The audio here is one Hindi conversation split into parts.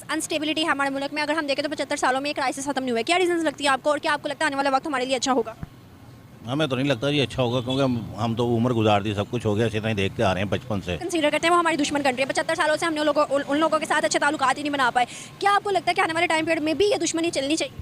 पॉलिटिक्स अनस्टेबिलिटी है हमारे मुल्क में। अगर हम देखें तो 75 सालों में ये क्राइसिस खत्म नहीं हुआ है। क्या रीजंस लगती है आपको, और क्या आपको लगता है आने वाला वक्त हमारे लिए अच्छा होगा? हमें तो नहीं लगता जी अच्छा होगा, क्योंकि हम तो उम्र गुजार दी, सब कुछ हो गया, इसी तरह देखते आ रहे हैं बचपन से। कंसीडर करते हैं वो हमारी दुश्मन कंट्री है, 75 सालों से हमने उन लोगों के साथ अच्छे ताल्लुकात ही नहीं बना पाए। क्या आपको लगता है कि आने वाले टाइम पीरियड में भी ये दुश्मनी चलनी चाहिए?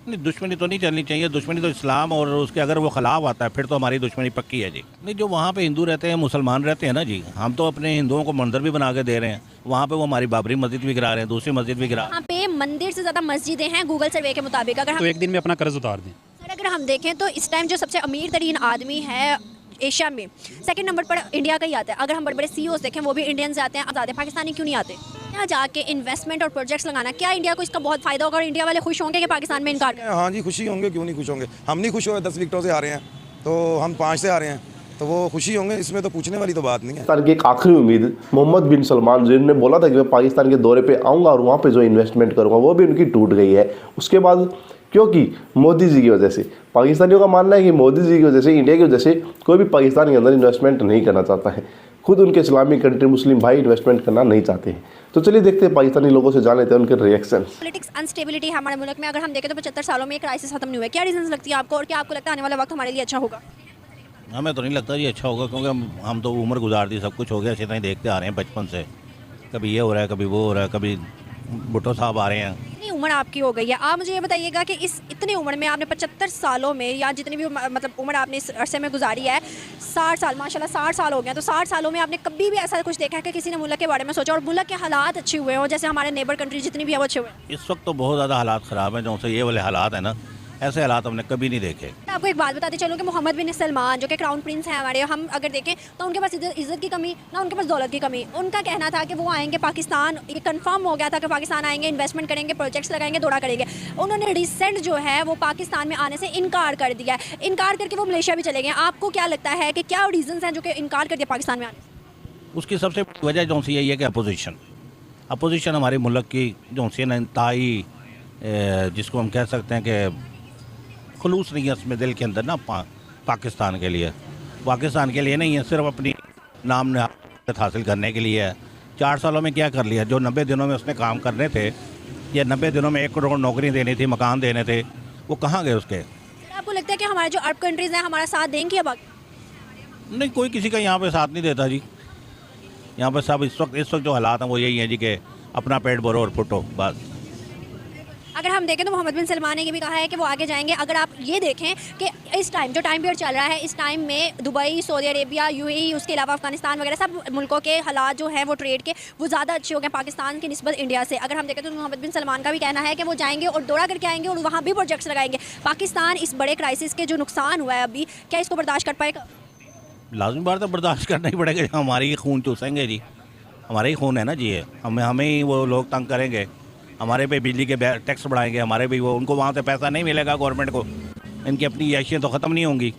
नहीं, दुश्मनी तो नहीं चलनी चाहिए। दुश्मनी तो इस्लाम और उसके अगर वो खिलाफ आता है फिर तो हमारी दुश्मनी पक्की है जी। नहीं, जो वहाँ पे हिंदू रहते हैं, मुसलमान रहते हैं ना जी, हम तो अपने हिंदुओं को मंदिर भी बना के दे रहे हैं। वहाँ पे वो हमारी बाबरी मस्जिद भी गिरा रहे हैं, दूसरी मस्जिद भी गिरा। यहाँ पे मंदिर से ज़्यादा मस्जिदें हैं गूगल सर्वे के मुताबिक। अगर तो हम एक दिन में अपना कर्ज उतार दें। अगर हम देखें तो इस टाइम जो सबसे अमीर तरीन आदमी है एशिया में, सेकंड नंबर पर इंडिया का ही आता है। अगर हम बड़े बड़े सीईओ देखें वो भी इंडियन से आते हैं, आते पाकिस्तानी क्यों नहीं आते? यहाँ जाके इन्वेस्टमेंट और प्रोजेक्ट्स लगाना, क्या इंडिया को इसका बहुत फायदा होगा और इंडिया वाले खुश होंगे कि पाकिस्तान में इनकार? हाँ जी, खुशी होंगे, क्यों नहीं खुश होंगे। हम नहीं खुश हुए 10 विकेटों से हारे हैं, तो हम 5 से हारे हैं, तो वो खुशी होंगे, इसमें तो पूछने वाली तो बात नहीं है। पाकिस्तान की एक आखिरी उम्मीद मोहम्मद बिन सलमान, जिन्होंने बोला था कि मैं पाकिस्तान के दौरे पे आऊँगा और वहाँ पे जो इन्वेस्टमेंट करूँगा, वो भी उनकी टूट गई है। उसके बाद क्योंकि मोदी जी की वजह से, पाकिस्तानियों का मानना है कि मोदी जी की वजह से, इंडिया की वजह से कोई भी पाकिस्तान के अंदर इन्वेस्टमेंट नहीं करना चाहता है। खुद उनके इस्लामिक कंट्री मुस्लिम भाई इन्वेस्टमेंट करना नहीं चाहते हैं। तो चलिए देखते हैं पाकिस्तानी लोगों से जान लेते हैं उनके रिएक्शन। पॉलिटिक्स अनस्टेबिलिटी है हमारे मुल्क में। अगर हम देखें तो 75 सालों में ये क्राइसिस खत्म नहीं हुआ है। क्या रीजंस लगती है आपको, और क्या आपको लगता है आने वाला वक्त हमारे लिए अच्छा होगा? हमें तो नहीं लगता जी अच्छा होगा, क्योंकि हम तो उम्र गुजार दी, सब कुछ हो गया, इसी तरह देखते आ रहे हैं बचपन से। कभी ये हो रहा है, कभी वो हो रहा है, कभी भुट्टो साहब आ रहे हैं। इतनी उम्र आपकी हो गई है, आप मुझे ये बताइएगा कि इस इतनी उम्र में आपने 75 सालों में, या जितनी भी मतलब उम्र आपने इस अरसे में गुजारी है, 60 साल, माशाल्लाह 60 साल हो गए, तो 60 सालों में आपने कभी भी ऐसा कुछ देखा है कि किसी ने मुल्क के बारे में सोचा और मुल्क के हालात अच्छे हुए हों, जैसे हमारे नेबर कंट्री जितनी भी है वो अच्छे हुए? इस वक्त तो बहुत ज़्यादा हालात ख़राब हैं, जो से ये वाले हालात हैं ना, ऐसे हालात हमने कभी नहीं देखे। आपको एक बात बताते चलो कि मोहम्मद बिन सलमान जो कि क्राउन प्रिंस हैं हमारे, हम अगर देखें तो उनके पास इज़्ज़त की कमी ना, उनके पास दौलत की कमी। उनका कहना था कि वो आएंगे पाकिस्तान, ये कंफर्म हो गया था कि पाकिस्तान आएंगे, इन्वेस्टमेंट करेंगे, प्रोजेक्ट्स लगाएंगे, दौड़ा करेंगे। उन्होंने रिसेंट जो है वो पाकिस्तान में आने से इनकार कर दिया है। इनकार करके वो मलेशिया भी चले गए। आपको क्या लगता है कि क्या रीजंस हैं जो कि इनकार कर दिया पाकिस्तान में आने से? उसकी सबसे बड़ी वजह जो सी यही है कि अपोजिशन हमारे मुल्क की जो सी इंतहाई, जिसको हम कह सकते हैं कि खुलूस नहीं है उसमें दिल के अंदर ना, पाकिस्तान के लिए नहीं है, सिर्फ अपनी नाम ने हासिल करने के लिए है। 4 सालों में क्या कर लिया? जो 90 दिनों में उसने काम करने थे, या 90 दिनों में 1 करोड़ नौकरी देनी थी, मकान देने थे, वो कहाँ गए उसके? आपको लगता है कि हमारे जो अरब कंट्रीज़ हैं हमारा साथ देंगे अब? नहीं, कोई किसी का यहाँ पे साथ नहीं देता जी। यहाँ पर सब इस वक्त जो हालात हैं वो यही हैं जी कि अपना पेट भरो और फुटो बस। अगर हम देखें तो मोहम्मद बिन सलमान ने ये भी कहा है कि वो आगे जाएंगे। अगर आप ये देखें कि इस टाइम जो टाइम पीरियड चल रहा है, इस टाइम में दुबई, सऊदी अरेबिया, यूएई, उसके अलावा अफगानिस्तान वगैरह सब मुल्कों के हालात जो हैं वो ट्रेड के वो ज़्यादा अच्छे हो गए पाकिस्तान की निस्बत इंडिया से। अगर हम देखें तो मोहम्मद बिन सलमान का भी कहना है कि वो जाएंगे और दौड़ा करके आएंगे और वहाँ भी प्रोजेक्ट्स लगाएंगे। पाकिस्तान इस बड़े क्राइसिस के जो नुकसान हुआ है अभी, क्या इसको बर्दाश्त कर पाएगा? लाजमी बात है, बर्दाश्त करना ही पड़ेगा। हमारे ही खून चूसेंगे जी, हमारा ही खून है ना जी ये। हमें ही वो लोग तंग करेंगे, हमारे पे बिजली के टैक्स बढ़ाएंगे, हमारे भी वो, उनको वहाँ से पैसा नहीं मिलेगा गवर्नमेंट को। इनकी अपनी ऐशियाँ तो ख़त्म नहीं होंगी।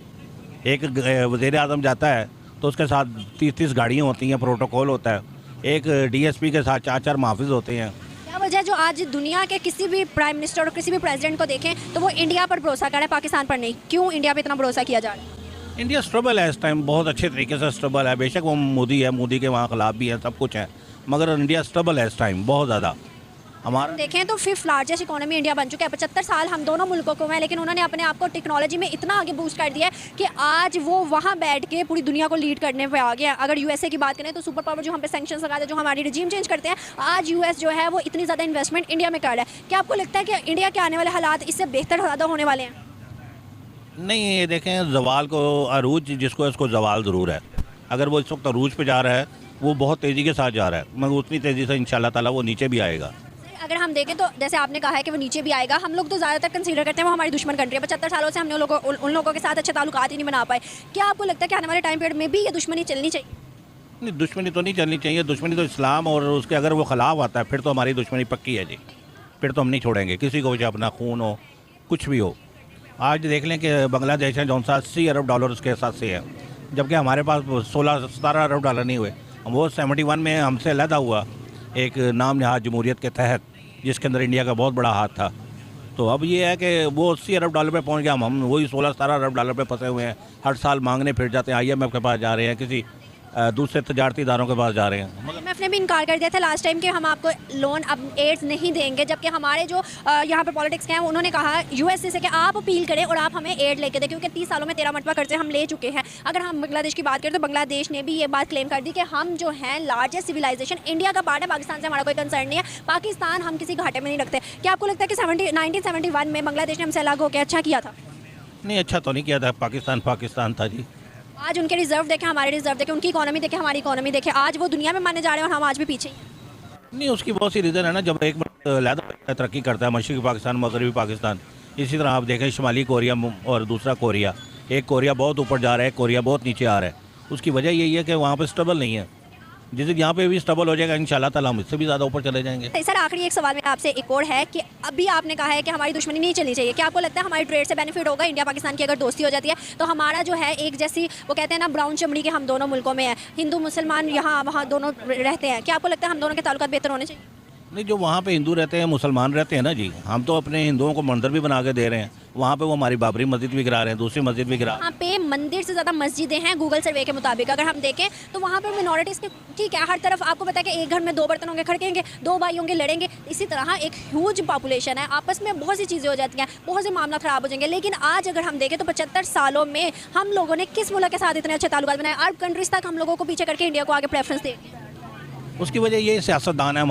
एक वज़ीर आज़म जाता है तो उसके साथ 30 गाड़ियाँ होती हैं, प्रोटोकॉल होता है। एक डीएसपी के साथ 4 मुहाफिज होते हैं। क्या वजह जो आज दुनिया के किसी भी प्राइम मिनिस्टर और किसी भी प्रेसिडेंट को देखें तो वो इंडिया पर भरोसा कर रहे हैं, पाकिस्तान पर नहीं? क्यों इंडिया पर इतना भरोसा किया जा रहा है? इंडिया स्ट्रबल है इस टाइम, बहुत अच्छे तरीके से स्ट्रबल है। बेशक वो मोदी है, मोदी के वहाँ खिलाफ भी है, सब कुछ है, मगर इंडिया स्ट्रबल है इस टाइम बहुत ज़्यादा। हमारा देखें तो 5th लार्जेस्ट इकोनॉमी इंडिया बन चुका है। 75 साल हम दोनों मुल्कों को हैं, लेकिन उन्होंने अपने आप को टेक्नोलॉजी में इतना आगे बूस्ट कर दिया है कि आज वो वहाँ बैठ के पूरी दुनिया को लीड करने पे आ गया। अगर यूएसए की बात करें तो सुपर पावर जो हम पे सैंक्शंस लगाते हैं, जो हमारी रिजीम चेंज करते हैं, आज यूएस जो है वो इतनी ज़्यादा इन्वेस्टमेंट इंडिया में कर रहा है। क्या आपको लगता है कि इंडिया के आने वाले हालात इससे बेहतर ज़्यादा होने वाले हैं? नहीं, ये देखें, जवाल को अरूज जिसको है उसको जवाल ज़रूर है। अगर वो इस वक्त अरूज पे जा रहा है, वो बहुत तेज़ी के साथ जा रहा है, मगर उतनी तेज़ी से इंशाल्लाह ताला वो नीचे भी आएगा। अगर हम देखें तो जैसे आपने कहा है कि वो नीचे भी आएगा, हम लोग तो ज़्यादातर कंसीडर करते हैं वो हमारी दुश्मन कंट्री है। 75 सालों से हमने उन लोगों के साथ अच्छे ताल्लुकात ही नहीं बना पाए। क्या आपको लगता है कि आने वाले टाइम पीरियड में भी ये दुश्मनी चलनी चाहिए? नहीं, दुश्मनी तो नहीं चलनी चाहिए। दुश्मनी तो इस्लाम और उसके अगर वो खिलाफ आता है फिर तो हमारी दुश्मनी पक्की है जी। फिर तो हम नहीं छोड़ेंगे किसी को, चाहे अपना खून हो, कुछ भी हो। आज देख लें कि बांग्लादेश है, जो 80 अरब डॉलर उसके हिसाब से है, जबकि हमारे पास 16-17 अरब डॉलर नहीं हुए। वो 71 में हमसे अलहदा हुआ एक नाम नहाद जमहूरियत के तहत, जिसके अंदर इंडिया का बहुत बड़ा हाथ था। तो अब ये है कि वो 80 अरब डॉलर पे पहुंच गया, हम वही 16-17 अरब डॉलर पे फंसे हुए हैं। हर साल मांगने फिर जाते हैं, IMF के पास जा रहे हैं, किसी दूसरे तजारती इदारों के पास जा रहे हैं। मगर IMF ने भी इनकार कर दिया था लास्ट टाइम कि हम आपको लोन अब एड्स नहीं देंगे, जबकि हमारे जो यहाँ पे पॉलिटिक्स के हैं उन्होंने कहा यूएसए से कि आप अपील करें और आप हमें एड लेके दें, क्योंकि 30 सालों में 13 मरतबा कर्जे हम ले चुके हैं। अगर हम बांग्लादेश की बात करें तो बांग्लादेश ने भी ये बात क्लेम कर दी कि हम जो हैं लार्जेस्ट सिविलाइजेशन इंडिया का पार्ट है, पाकिस्तान से हमारा कोई कंसर्न नहीं है, पाकिस्तान हम किसी घाटे में नहीं रखते। क्या आपको लगता है कि 1971 में बांग्लादेश ने हमसे अलग होकर अच्छा किया था? नहीं, अच्छा तो नहीं किया था। पाकिस्तान था जी। आज उनके रिजर्व देखें, हमारे रिजर्व देखें, उनकी इकोनॉमी देखें, हमारी इकोनॉमी देखें, आज वो दुनिया में माने जा रहे हैं और हम आज भी पीछे ही हैं। नहीं, उसकी बहुत सी रीज़न है ना। जब एक लहदा तरक्की करता है मशरक़ी पाकिस्तान, मगरबी पाकिस्तान, इसी तरह आप देखें शुमाली कोरिया और दूसरा कोरिया, एक कोरिया बहुत ऊपर जा रहा है, कोरिया बहुत नीचे आ रहा है। उसकी वजह यही है कि वहाँ पर स्टेबल नहीं है। जैसे यहाँ पे भी स्टेबल हो जाएगा इंशाल्लाह ताला, हम इससे भी ज़्यादा ऊपर चले जाएंगे। सर आखिरी एक सवाल मेरा आपसे एक और है कि अभी आपने कहा है कि हमारी दुश्मनी नहीं चलनी चाहिए, क्या आपको लगता है हमारी ट्रेड से बेनिफिट होगा? इंडिया पाकिस्तान की अगर दोस्ती हो जाती है तो हमारा जो है एक जैसी, वो कहते हैं ना ब्राउन चमड़ी के, हम दोनों मुल्कों में है, हिंदू मुसलमान यहाँ वहाँ दोनों रहते हैं, क्या आपको लगता है हम दोनों के ताल्लुकात बेहतर होने चाहिए? नहीं, जो वहाँ पे हिंदू रहते हैं, मुसलमान रहते हैं ना जी, हम तो अपने हिंदुओं को मंदिर भी बना के दे रहे हैं। वहाँ पे वो हमारी बाबरी मस्जिद भी गिरा रहे हैं, दूसरी मस्जिद भी गिरा। वहाँ पे मंदिर से ज़्यादा मस्जिदें हैं गूगल सर्वे के मुताबिक। अगर हम देखें तो वहाँ पे मिनॉरिटीज़ के, ठीक है, हर तरफ आपको पता है कि एक घर में 2 बर्तन होंगे, खड़केंगे, 2 भाई होंगे, लड़ेंगे। इसी तरह एक ह्यूज पॉपुलेशन है, आपस में बहुत सी चीज़ें हो जाती हैं, बहुत से मामला ख़राब हो जाएंगे। लेकिन आज अगर हम देखें तो 75 सालों में हम लोगों ने किस मुल्क के साथ इतने अच्छे ताल्लुकात बनाए? अरब कंट्रीज़ तक हम लोगों को पीछे करके इंडिया को आगे प्रेफरेंस दे। उसकी वजह ये सियासतदान है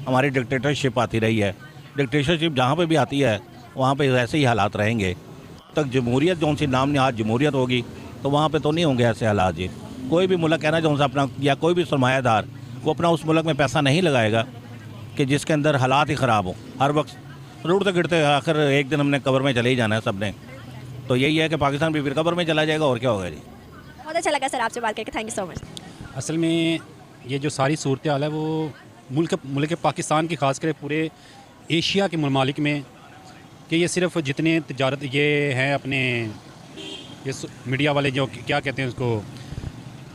हमारी डिक्टेटरशिप आती रही है। डिक्टेटरशिप जहाँ पे भी आती है वहाँ पे ऐसे ही हालात रहेंगे। तक जमहूरियत जो सी नाम ने आज जमहूरियत होगी तो वहाँ पे तो नहीं होंगे ऐसे हालात जी। कोई भी मुल्क है ना जो अपना, या कोई भी सरमायादार, वो अपना उस मुल्क में पैसा नहीं लगाएगा कि जिसके अंदर हालात ही ख़राब हो। हर वक्त रूढ़ते गिरते आखिर एक दिन हमने कब्र में चले ही जाना है सब ने। तो यही है कि पाकिस्तान भी फिर कब्र में चला जाएगा, और क्या होगा जी। बहुत अच्छा लगा सर आपसे बात करके, थैंक यू सो मच। असल में ये जो सारी सूरत हाल है वो मुल्क पाकिस्तान की, खास कर पूरे एशिया के ममालिक में, कि ये सिर्फ जितने तजारत ये हैं अपने ये मीडिया वाले जो क्या कहते हैं उसको,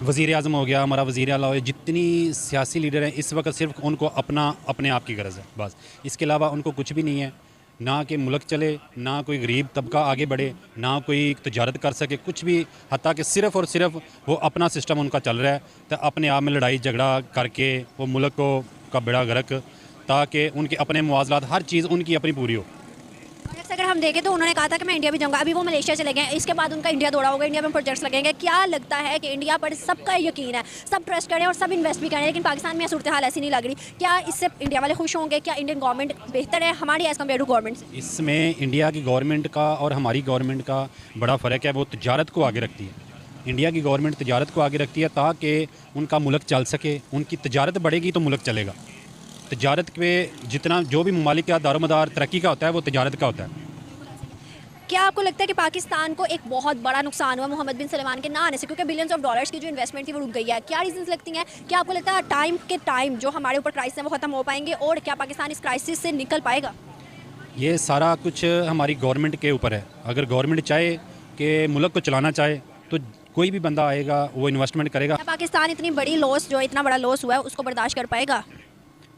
वज़ीर आज़म हो गया, हमारा वज़ीर आला हो गया, जितनी सियासी लीडर हैं इस वक्त सिर्फ उनको अपने आप की गरज है बस। इसके अलावा उनको कुछ भी नहीं है, ना कि मुल्क चले, ना कोई गरीब तबका आगे बढ़े, ना कोई तजारत कर सके, कुछ भी। हत्ता कि सिर्फ़ और सिर्फ वो अपना सिस्टम उनका चल रहा है, तो अपने आप में लड़ाई झगड़ा करके वो मुल्क को का बेड़ा गर्क, ताकि उनके अपने मुआवज़ात हर चीज़ उनकी अपनी पूरी हो। अगर हम देखें तो उन्होंने कहा था कि मैं इंडिया भी जाऊंगा, अभी वो मलेशिया चले गए, इसके बाद उनका इंडिया दौड़ा होगा, इंडिया में प्रोजेक्ट्स लगेंगे। क्या लगता है कि इंडिया पर सबका यकीन है, सब ट्रस्ट करें और सब इन्वेस्ट भी करें, लेकिन पाकिस्तान में सूरत हाल ऐसी नहीं लग रही? क्या इससे इंडिया वाले खुश होंगे? क्या इंडियन गवर्नमेंट बेहतर है हमारी एज़ कम्पेयर टू गवर्नमेंट? इसमें इंडिया की गवर्नमेंट का और हमारी गवर्नमेंट का बड़ा फ़र्क है। वो तजारत को आगे रखती है, इंडिया की गवर्नमेंट तजारत को आगे रखती है ताकि उनका मुल्क चल सके। उनकी तजारत बढ़ेगी तो मुल्क चलेगा। तजारत पे जितना जो भी ममालिक का दारोमदार तरक्की का होता है वो तजारत का होता है। क्या आपको लगता है कि पाकिस्तान को एक बहुत बड़ा नुकसान हुआ मोहम्मद बिन सलमान के ना आने से, क्योंकि बिलियंस ऑफ डॉलर्स की जो इन्वेस्टमेंट थी वो रुक गई है? क्या रीजंस लगती हैं? क्या आपको लगता है टाइम जो हमारे ऊपर क्राइसिस है वो ख़त्म हो पाएंगे, और क्या पाकिस्तान इस क्राइसिस से निकल पाएगा? ये सारा कुछ हमारी गवर्नमेंट के ऊपर है। अगर गवर्नमेंट चाहे कि मुल्क को चलाना चाहे तो कोई भी बंदा आएगा वो इन्वेस्टमेंट करेगा। क्या पाकिस्तान इतनी बड़ी लॉस, जो इतना बड़ा लॉस हुआ है, उसको बर्दाश्त कर पाएगा?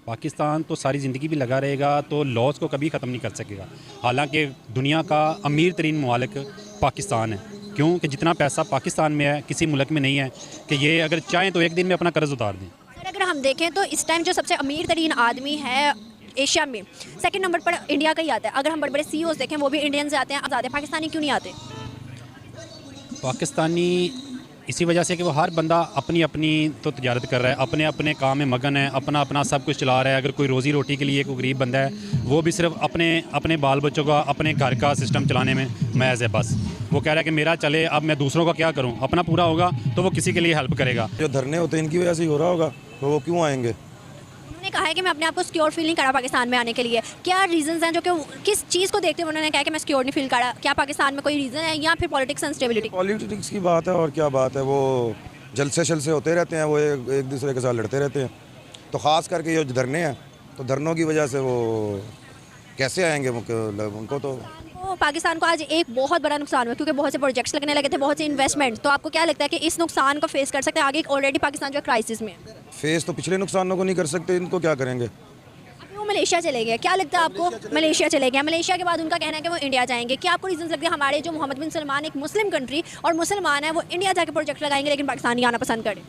पाकिस्तान तो सारी ज़िंदगी भी लगा रहेगा तो लॉस को कभी ख़त्म नहीं कर सकेगा। हालांकि दुनिया का अमीर तरीन मुमालिक पाकिस्तान है, क्योंकि जितना पैसा पाकिस्तान में है किसी मुल्क में नहीं है कि ये अगर चाहें तो एक दिन में अपना कर्ज उतार दें। सर अगर हम देखें तो इस टाइम जो सबसे अमीर तरीन आदमी है एशिया में, सेकंड नंबर पर इंडिया का ही आता है। अगर हम बड़े बड़े CEOs देखें वो भी इंडियन से आते हैं, आज़ाद है। पाकिस्तानी क्यों नहीं आते? पाकिस्तानी इसी वजह से कि वो हर बंदा अपनी अपनी तो तजारत कर रहा है, अपने अपने काम में मगन है, अपना अपना सब कुछ चला रहा है। अगर कोई रोज़ी रोटी के लिए कोई गरीब बंदा है वो भी सिर्फ अपने अपने बाल बच्चों का, अपने घर का सिस्टम चलाने में महज है बस। वो कह रहा है कि मेरा चले, अब मैं दूसरों का क्या करूं, अपना पूरा होगा तो वो किसी के लिए हेल्प करेगा। जो धरने होते हैं इनकी वजह से ही हो रहा होगा, तो वो क्यों आएंगे? उन्होंने कहा है कि मैं अपने आप को सिक्योर फील नहीं करा पाकिस्तान में आने के लिए। क्या रीजंस हैं जो कि किस चीज़ को देखते हुए उन्होंने कहा कि मैं सिक्योर नहीं फील करा? क्या पाकिस्तान में कोई रीज़न है या फिर पॉलिटिक्स अनस्टेबिलिटी? पॉलिटिक्स की बात है, और क्या बात है। वो जलसे शलसे होते रहते हैं, वो एक दूसरे के साथ लड़ते रहते हैं। तो ख़ास करके ये जो धरने हैं, तो धरनों की वजह से वो कैसे आएंगे उनको तो पाकिस्तान को आज एक बहुत बड़ा नुकसान हुआ, क्योंकि बहुत से प्रोजेक्ट्स लगने लगे थे, बहुत से इन्वेस्टमेंट। तो आपको क्या लगता है कि इस नुकसान को फेस कर सकते हैं आगे? ऑलरेडी पाकिस्तान जो है क्राइसिस में है। फेस तो पिछले नुकसानों को नहीं कर सकते, इनको क्या करेंगे? अभी वो मलेशिया चले गए, क्या लगता है आपको? मलेशिया चले गए, मलेशिया के बाद उनका कहना है कि वो इंडिया जाएंगे। क्या आपको रीजन लगते हैं हमारे जो मोहम्मद बिन सलमान एक मुस्लिम कंट्री और मुसलमान है वो इंडिया जाके प्रोजेक्ट लगाएंगे लेकिन पाकिस्तान आना पसंद करें?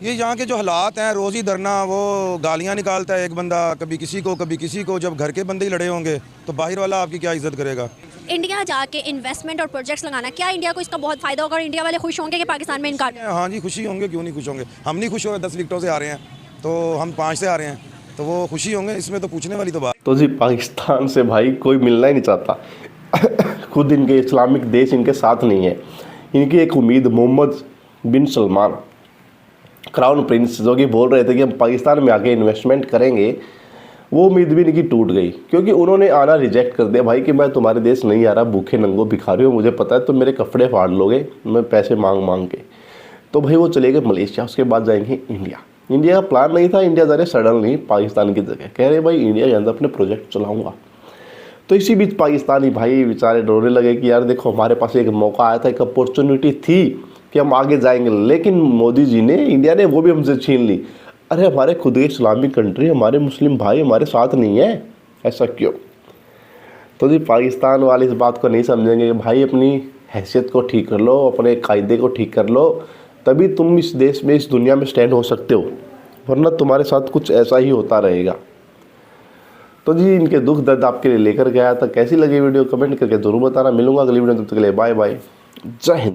ये यहाँ के जो हालात हैं, रोज़ी धरना, वो गालियाँ निकालता है एक बंदा, कभी किसी को कभी किसी को। जब घर के बंदे ही लड़े होंगे तो बाहर वाला आपकी क्या इज्जत करेगा। इंडिया जाके इन्वेस्टमेंट और प्रोजेक्ट्स लगाना, क्या इंडिया को इसका बहुत फ़ायदा होगा और इंडिया वाले खुश होंगे कि पाकिस्तान में इनका? हाँ जी, खुशी होंगे, क्यों नहीं खुश होंगे। हम नहीं खुश हो रहे 10 विकेटों से आ रहे हैं, तो हम 5 से आ रहे हैं, तो वो खुशी होंगे, इसमें तो पूछने वाली तो बात। तो जी पाकिस्तान से भाई कोई मिलना ही नहीं चाहता। खुद इनके इस्लामिक देश इनके साथ नहीं है। इनकी एक उम्मीद मोहम्मद बिन सलमान, क्राउन प्रिंस, जो कि बोल रहे थे कि हम पाकिस्तान में आके इन्वेस्टमेंट करेंगे, वो उम्मीद भी इनकी टूट गई, क्योंकि उन्होंने आना रिजेक्ट कर दिया भाई कि मैं तुम्हारे देश नहीं आ रहा, भूखे नंगो भिखारी हो, मुझे पता है तुम मेरे कपड़े फाड़ लोगे मैं पैसे मांग मांग के। तो भाई वो चले गए मलेशिया, उसके बाद जाएंगे इंडिया। इंडिया का प्लान नहीं था, इंडिया जा रहे सडनली पाकिस्तान की जगह, कह रहे भाई इंडिया के अंदर अपने प्रोजेक्ट चलाऊँगा। तो इसी बीच पाकिस्तानी भाई बेचारे रोने लगे कि यार देखो हमारे पास एक मौका आया था, एक अपॉर्चुनिटी थी कि हम आगे जाएंगे, लेकिन मोदी जी ने, इंडिया ने वो भी हमसे छीन ली। अरे हमारे खुद की इस्लामिक कंट्री, हमारे मुस्लिम भाई हमारे साथ नहीं है, ऐसा क्यों? तो जी पाकिस्तान वाले इस बात को नहीं समझेंगे कि भाई अपनी हैसियत को ठीक कर लो, अपने कायदे को ठीक कर लो, तभी तुम इस देश में, इस दुनिया में स्टैंड हो सकते हो, वरना तुम्हारे साथ कुछ ऐसा ही होता रहेगा। तो जी इनके दुख दर्द आपके लिए लेकर गया था। कैसी लगी वीडियो कमेंट करके ज़रूर बताना। मिलूंगा अगली वीडियो, तब तक के लिए बाय बाय, जय हिंद।